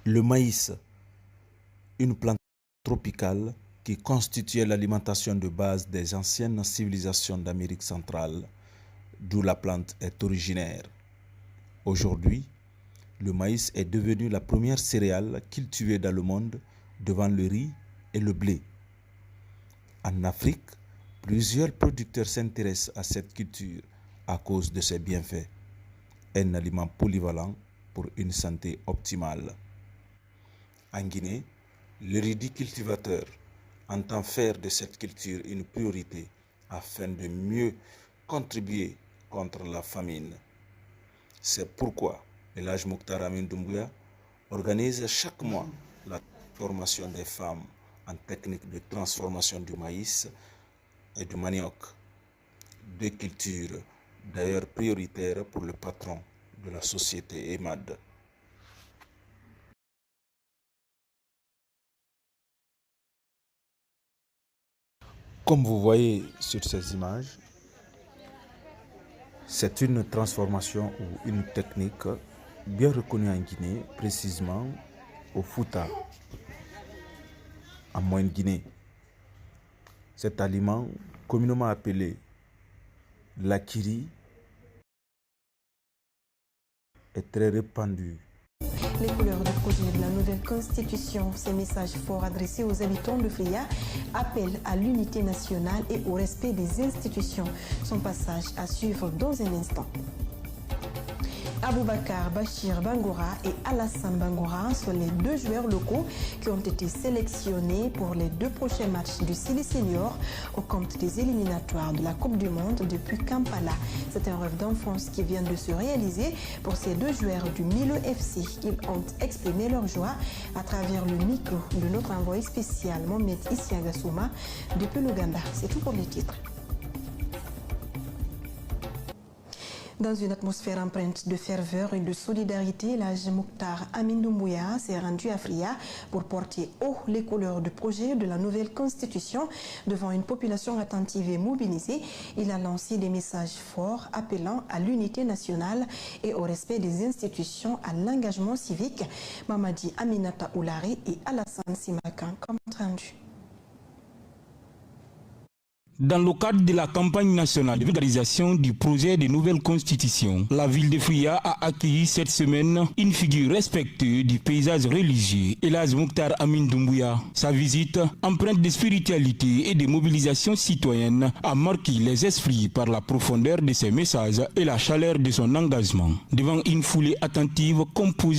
Le maïs, une plante tropicale qui constituait l'alimentation de base des anciennes civilisations d'Amérique centrale, d'où la plante est originaire. Aujourd'hui, le maïs est devenu la première céréale cultivée dans le monde devant le riz et le blé. En Afrique, plusieurs producteurs s'intéressent à cette culture à cause de ses bienfaits. Un aliment polyvalent pour une santé optimale. En Guinée, le ridicultivateur entend faire de cette culture une priorité afin de mieux contribuer contre la famine. C'est pourquoi El Hadj Mokhtar Amin Doumbouya organise chaque mois la formation des femmes en technique de transformation du maïs et du manioc, deux cultures d'ailleurs prioritaires pour le patron de la société EMAD. Comme vous voyez sur ces images, c'est une transformation ou une technique bien reconnue en Guinée, précisément au Fouta, en Moyenne-Guinée. Cet aliment, communément appelé l'akiri, est très répandu. Les couleurs du projet de la nouvelle constitution, ces messages forts adressés aux habitants de Fria appellent à l'unité nationale et au respect des institutions. Son passage à suivre dans un instant. Aboubakar Bachir Bangoura et Alassane Bangoura sont les deux joueurs locaux qui ont été sélectionnés pour les 2 prochains matchs du Sili Senior au compte des éliminatoires de la Coupe du Monde depuis Kampala. C'est un rêve d'enfance qui vient de se réaliser pour ces 2 joueurs du Milo FC. Ils ont exprimé leur joie à travers le micro de notre envoyé spécial Mohamed Isiaga Souma depuis l'Ouganda. C'est tout pour les titres. Dans une atmosphère empreinte de ferveur et de solidarité, El Hadj Mokhtar Amin Doumbouya s'est rendu à Fria pour porter haut les couleurs du projet de la nouvelle constitution devant une population attentive et mobilisée. Il a lancé des messages forts appelant à l'unité nationale et au respect des institutions, à l'engagement civique. Mamadi Aminata Oulari et Alassane Simakan comme rendu. Dans le cadre de la campagne nationale de vulgarisation du projet de nouvelle constitution, la ville de Fria a accueilli cette semaine une figure respectée du paysage religieux, El Hadj Mokhtar Amin Doumbouya. Sa visite, empreinte de spiritualité et de mobilisation citoyenne, a marqué les esprits par la profondeur de ses messages et la chaleur de son engagement. Devant une foulée attentive composée